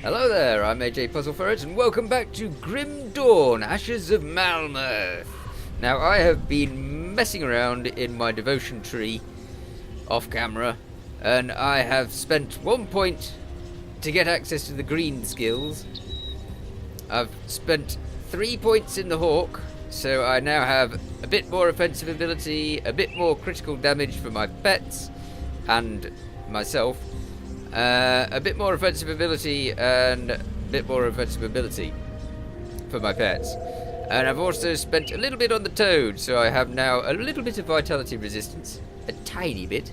Hello there, I'm AJ PuzzleFerret, and welcome back to Grim Dawn, Ashes of Malmouth. Now, I have been messing around in my devotion tree off camera, and I have spent 1 point to get access to the green skills. I've spent 3 points in the hawk, so I now have a bit more offensive ability, a bit more critical damage for my pets and myself. A bit more offensive ability and a bit more offensive ability for my pets. And I've also spent a little bit on the toad, so I have now a little bit of vitality resistance, a tiny bit.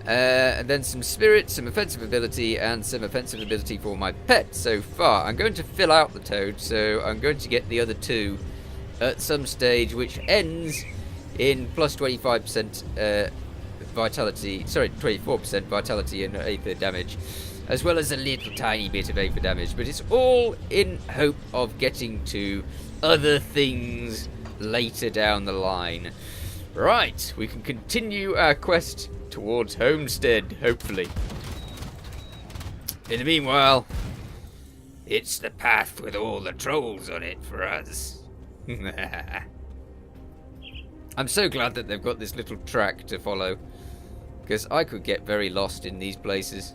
And then some spirit, some offensive ability, and some offensive ability for my pet so far. I'm going to fill out the toad, so I'm going to get the other two at some stage, which ends in plus 25% vitality, sorry, 24% vitality and aether damage, as well as a little tiny bit of aether damage, but it's all in hope of getting to other things later down the line. Right, we can continue our quest towards Homestead, hopefully. In the meanwhile, it's the path with all the trolls on it for us. I'm so glad that they've got this little track to follow, because I could get very lost in these places.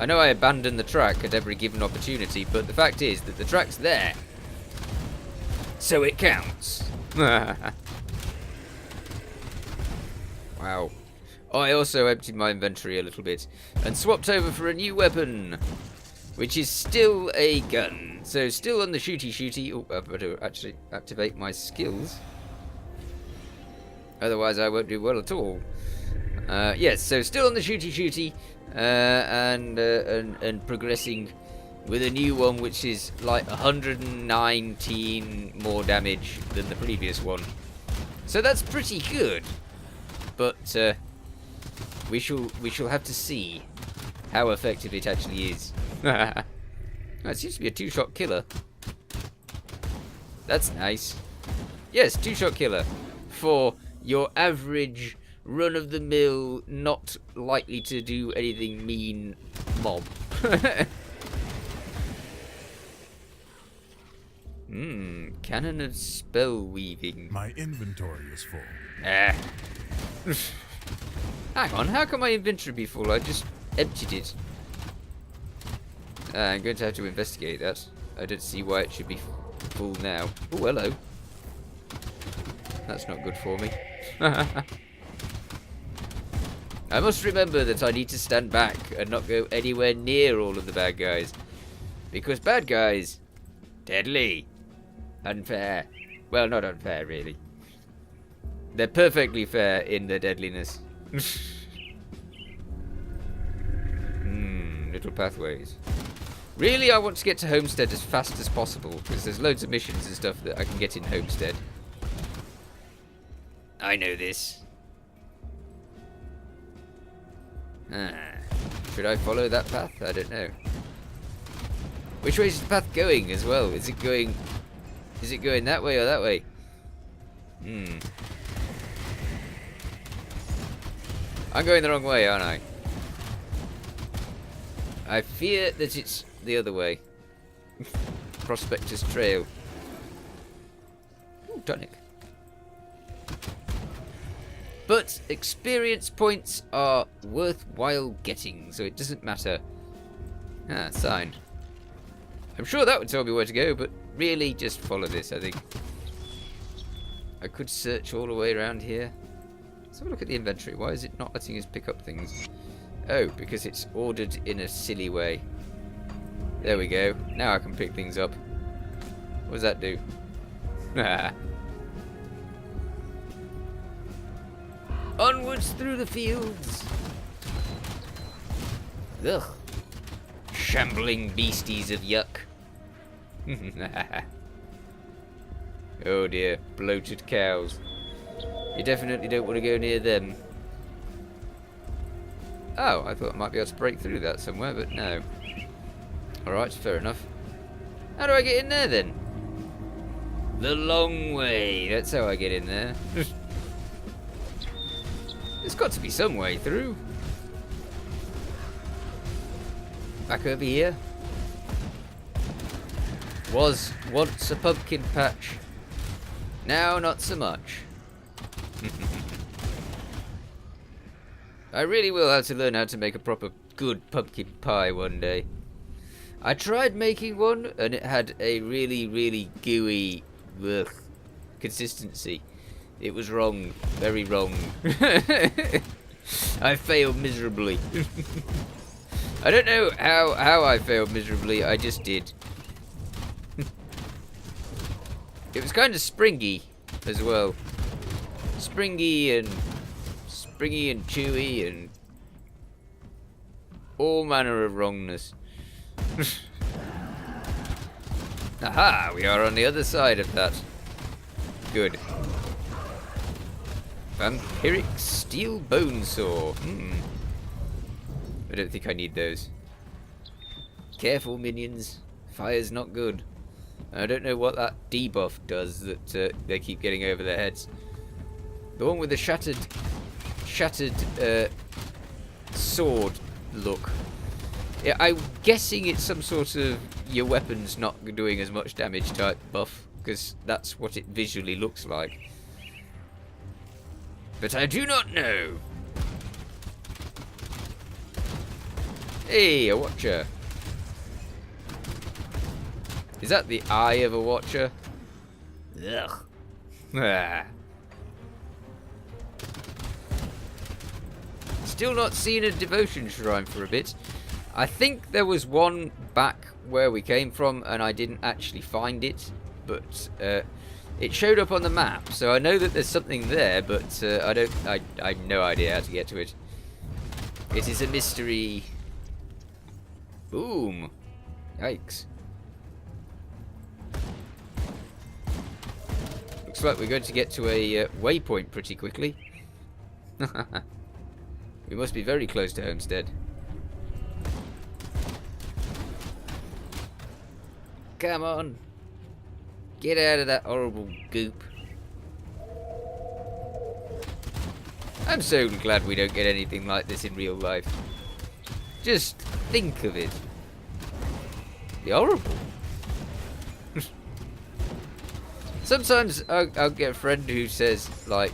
I know I abandon the track at every given opportunity, but the fact is that the track's there, so it counts. Wow. I also emptied my inventory a little bit and swapped over for a new weapon, which is still a gun. So still on the shooty. Oh, I've got to actually activate my skills. Otherwise I won't do well at all. Yes, so still on the shooty, and progressing with a new one, which is like 119 more damage than the previous one. So that's pretty good. But we shall have to see how effective it actually is. It seems to be a two-shot killer. That's nice. Yes, two-shot killer for your average run-of-the-mill, not likely to do anything mean mob. Cannon of spell weaving. My inventory is full. Hang on, how can my inventory be full? I just emptied it. I'm going to have to investigate that. I don't see why it should be full now. Oh, hello. That's not good for me. I must remember that I need to stand back and not go anywhere near all of the bad guys. Because bad guys, deadly. Unfair. Well, not unfair, really. They're perfectly fair in their deadliness. Little pathways. Really, I want to get to Homestead as fast as possible, because there's loads of missions and stuff that I can get in Homestead. I know this. Should I follow that path? I don't know. Which way is the path going as well? Is it going that way or that way? I'm going the wrong way, aren't I? I fear that it's the other way. Prospector's Trail. Ooh, tonic. But experience points are worthwhile getting, so it doesn't matter. Sign. I'm sure that would tell me where to go, but really just follow this, I think. I could search all the way around here. Let's have a look at the inventory. Why is it not letting us pick up things? Oh, because it's ordered in a silly way. There we go. Now I can pick things up. What does that do? Onwards through the fields. Ugh. Shambling beasties of yuck. Oh dear, bloated cows. You definitely don't want to go near them. Oh, I thought I might be able to break through that somewhere, but no. Alright, fair enough. How do I get in there then? The long way. That's how I get in there. There's got to be some way through. Back over here. Was once a pumpkin patch. Now not so much. I really will have to learn how to make a proper good pumpkin pie one day. I tried making one and it had a really gooey consistency. It was wrong. Very wrong. I failed miserably. I don't know how I failed miserably, I just did. It was kind of springy as well. Springy and chewy and all manner of wrongness. Aha, we are on the other side of that. Good. Vampiric steel bone saw. I don't think I need those. Careful, minions. Fire's not good. I don't know what that debuff does that they keep getting over their heads. The one with the shattered sword look. Yeah, I'm guessing it's some sort of your weapon's not doing as much damage type buff, because that's what it visually looks like. But I do not know. Hey, a watcher. Is that the eye of a watcher? Ugh. Ah. Still not seen a devotion shrine for a bit. I think there was one back where we came from and I didn't actually find it, but it showed up on the map, so I know that there's something there, but I have no idea how to get to it. It is a mystery. Boom. Yikes. Looks like we're going to get to a waypoint pretty quickly. We must be very close to Homestead. Come on. Get out of that horrible goop. I'm so glad we don't get anything like this in real life. Just think of it. The horrible. Sometimes I'll get a friend who says, like,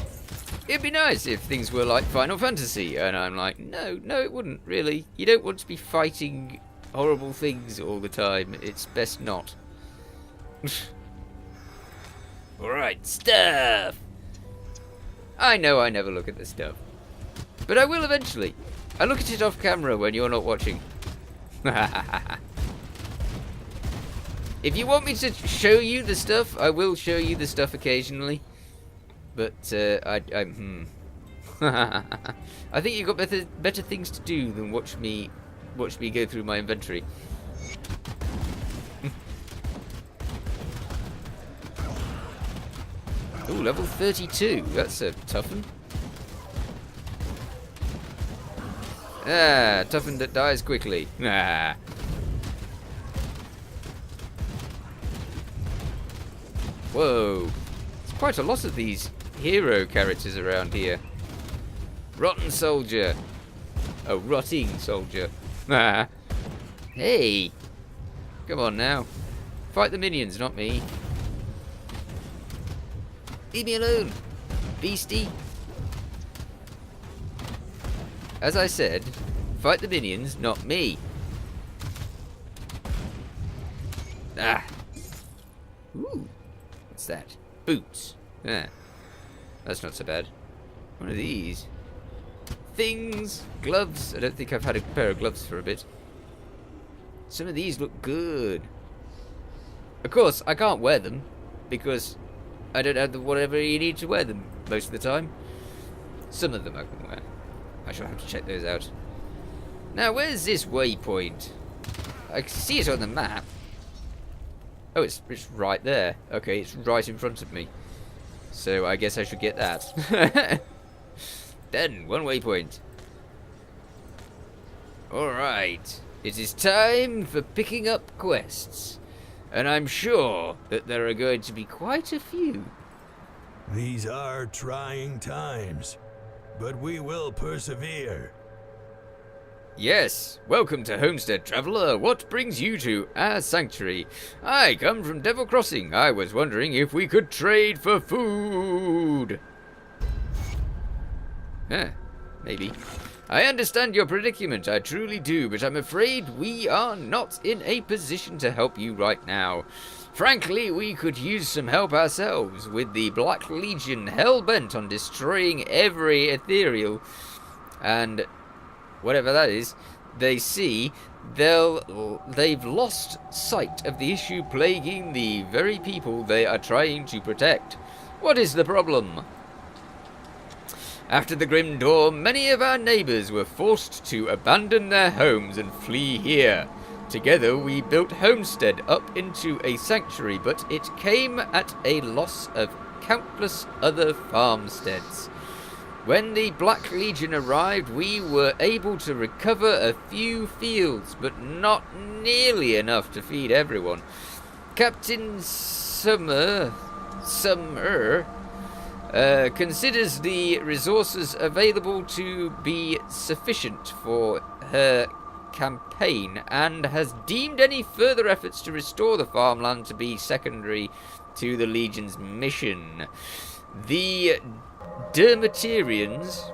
it'd be nice if things were like Final Fantasy. And I'm like, no, it wouldn't, really. You don't want to be fighting horrible things all the time. It's best not. Alright, stuff! I know I never look at the stuff. But I will eventually. I look at it off camera when you're not watching. If you want me to show you the stuff, I will show you the stuff occasionally. But I think you've got better things to do than watch me go through my inventory. Ooh, level 32. That's a tough one. Ah, tough one that dies quickly. Ah. Whoa. There's quite a lot of these hero characters around here. Rotten soldier. Oh, rotting soldier. Ah. Hey. Come on now. Fight the minions, not me. Leave me alone, beastie. As I said, fight the minions, not me. Ah. Ooh. What's that? Boots. Ah. That's not so bad. One of these. Things. Gloves. I don't think I've had a pair of gloves for a bit. Some of these look good. Of course, I can't wear them because I don't have whatever you need to wear them most of the time. Some of them I can wear. I shall have to check those out. Now, where's this waypoint? I can see it on the map. Oh, it's right there. Okay, it's right in front of me. So I guess I should get that. Then, one waypoint. Alright. It is time for picking up quests. And I'm sure that there are going to be quite a few. These are trying times, but we will persevere. Yes, welcome to Homestead, traveller. What brings you to our sanctuary? I come from Devil Crossing. I was wondering if we could trade for food. Maybe. I understand your predicament, I truly do, but I'm afraid we are not in a position to help you right now. Frankly, we could use some help ourselves, with the Black Legion hell-bent on destroying every ethereal and whatever that is they see. They've lost sight of the issue plaguing the very people they are trying to protect. What is the problem? After the Grim Dawn, many of our neighbours were forced to abandon their homes and flee here. Together we built Homestead up into a sanctuary, but it came at a loss of countless other farmsteads. When the Black Legion arrived, we were able to recover a few fields, but not nearly enough to feed everyone. Captain Summer considers the resources available to be sufficient for her campaign and has deemed any further efforts to restore the farmland to be secondary to the Legion's mission. The Dermatarians,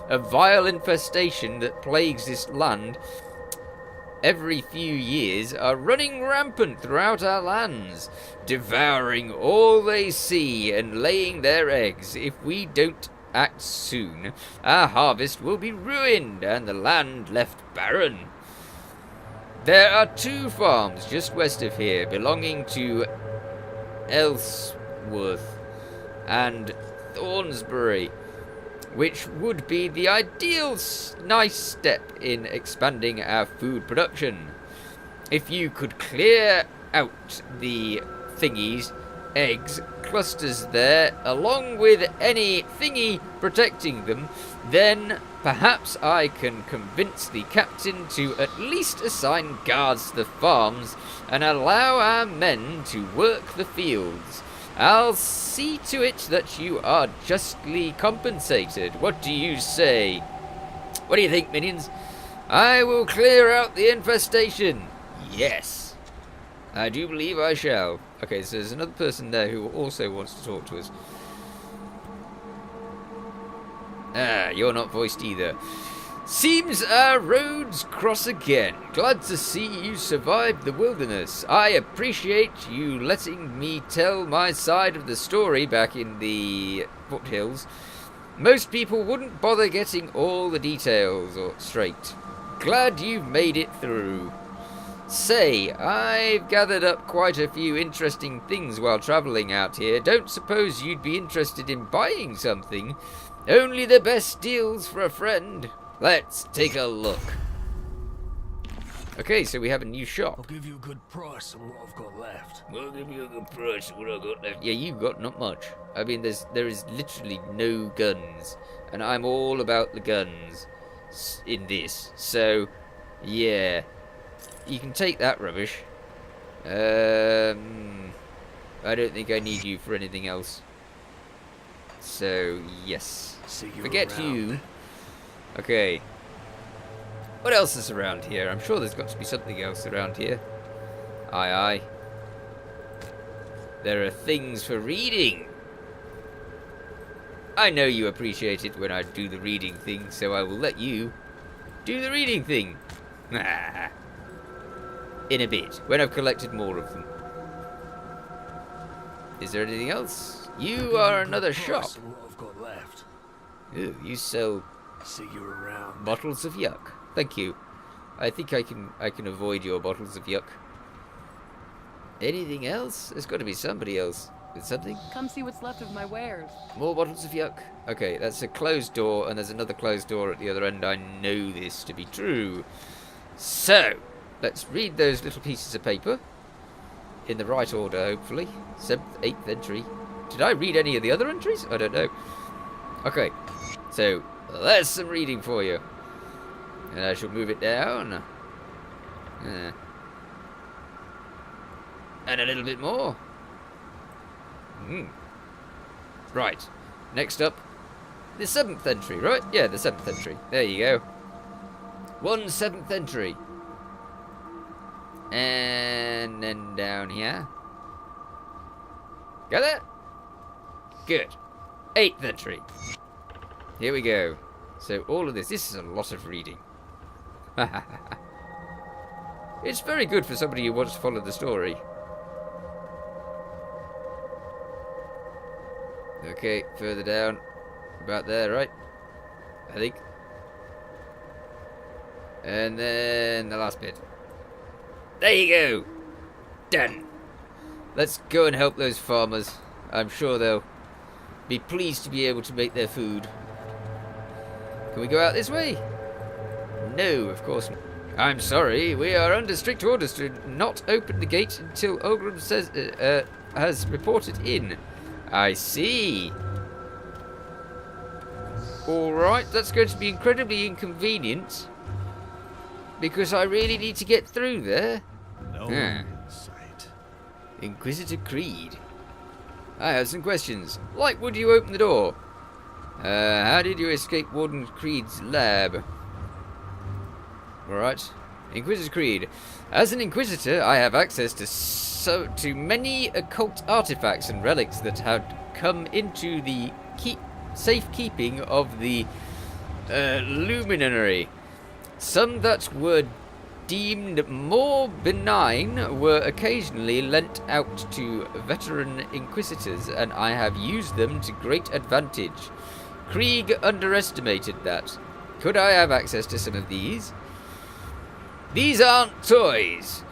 a vile infestation that plagues this land every few years, are running rampant throughout our lands, devouring all they see and laying their eggs. If we don't act soon, our harvest will be ruined and the land left barren. There are 2 farms just west of here belonging to Ellsworth and Thornsbury, which would be the ideal nice step in expanding our food production. If you could clear out the eggs clusters there, along with any thingy protecting them, then perhaps I can convince the captain to at least assign guards to the farms and allow our men to work the fields. I'll see to it that you are justly compensated. What do you say? What do you think, minions? I will clear out the infestation. Yes. I do believe I shall. Okay, so there's another person there who also wants to talk to us. You're not voiced either. Seems our roads cross again. Glad to see you survived the wilderness. I appreciate you letting me tell my side of the story back in the foothills. Most people wouldn't bother getting all the details straight. Glad you've made it through. Say, I've gathered up quite a few interesting things while travelling out here. Don't suppose you'd be interested in buying something? Only the best deals for a friend. Let's take a look. Okay, so we have a new shop. I'll give you a good price on what I've got left. I'll give you a good price on what I've got left. Yeah, you've got not much. I mean, there is literally no guns, and I'm all about the guns in this. So, yeah, you can take that rubbish. I don't think I need you for anything else. So, yes. Forget you. Okay. What else is around here? I'm sure there's got to be something else around here. Aye, aye. There are things for reading. I know you appreciate it when I do the reading thing, so I will let you do the reading thing. In a bit, when I've collected more of them. Is there anything else? You are another shop. Ooh, you sell See you around. bottles of yuck. Thank you. I think I can avoid your bottles of yuck. Anything else? There's got to be somebody else with something. Come see what's left of my wares. More bottles of yuck. Okay, that's a closed door, and there's another closed door at the other end. I know this to be true. So, let's read those little pieces of paper in the right order, hopefully. 7th, 8th entry. Did I read any of the other entries? I don't know. Okay, so there's some reading for you. And I shall move it down. And a little bit more. Right. Next up, the 7th entry, right? Yeah, the 7th entry. There you go. 1/7 entry. And then down here. Got that? Good. 8th entry. Here we go. So all of this is a lot of reading. It's very good for somebody who wants to follow the story. Okay, further down. About there, right? I think. And then the last bit. There you go! Done! Let's go and help those farmers. I'm sure they'll be pleased to be able to make their food. Can we go out this way? No, of course not. I'm sorry, we are under strict orders to not open the gate until Ogrim has reported in. I see. Alright, that's going to be incredibly inconvenient. Because I really need to get through there. No insight. Inquisitor Creed. I have some questions. Like, would you open the door? How did you escape Warden Creed's lab? Alright. Inquisitor Creed. As an Inquisitor, I have access to many occult artifacts and relics that have come into the safekeeping of the Luminary. Some that were deemed more benign were occasionally lent out to veteran Inquisitors, and I have used them to great advantage. Krieg underestimated that. Could I have access to some of these? These aren't toys.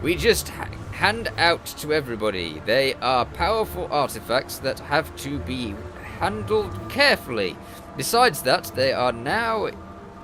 We just hand out to everybody. They are powerful artifacts that have to be handled carefully. Besides that, they are now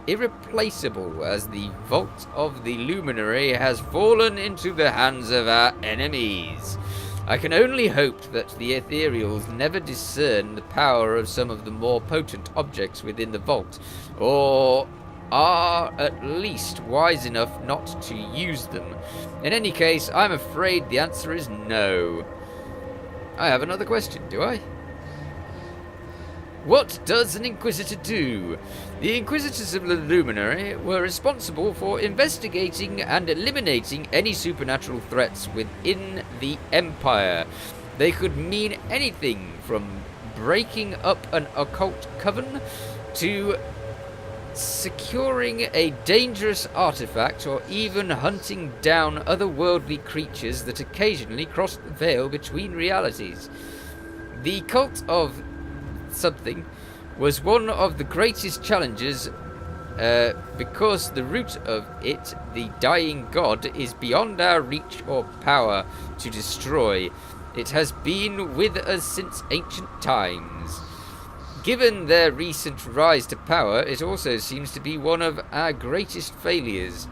irreplaceable, as the vault of the Luminary has fallen into the hands of our enemies. I can only hope that the Ethereals never discern the power of some of the more potent objects within the vault, or are at least wise enough not to use them. In any case, I'm afraid the answer is no. I have another question, do I? What does an Inquisitor do? The Inquisitors of the Luminary were responsible for investigating and eliminating any supernatural threats within the Empire. They could mean anything from breaking up an occult coven to securing a dangerous artifact, or even hunting down otherworldly creatures that occasionally cross the veil between realities. The cult of something was one of the greatest challenges because the root of it, the dying god, is beyond our reach or power to destroy. It has been with us since ancient times. Given their recent rise to power, it also seems to be one of our greatest failures.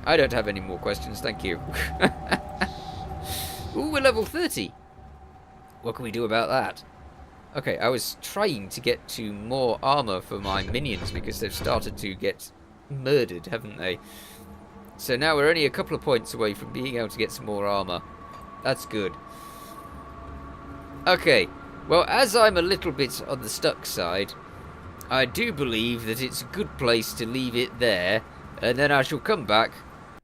I don't have any more questions, thank you. Ooh, we're level 30. What can we do about that? Okay, I was trying to get to more armor for my minions because they've started to get murdered, haven't they? So now we're only a couple of points away from being able to get some more armor. That's good. Okay, well, as I'm a little bit on the stuck side, I do believe that it's a good place to leave it there, and then I shall come back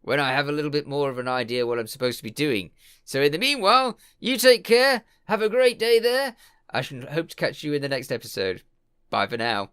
when I have a little bit more of an idea what I'm supposed to be doing. So in the meanwhile, you take care, have a great day there. I shall hope to catch you in the next episode. Bye for now.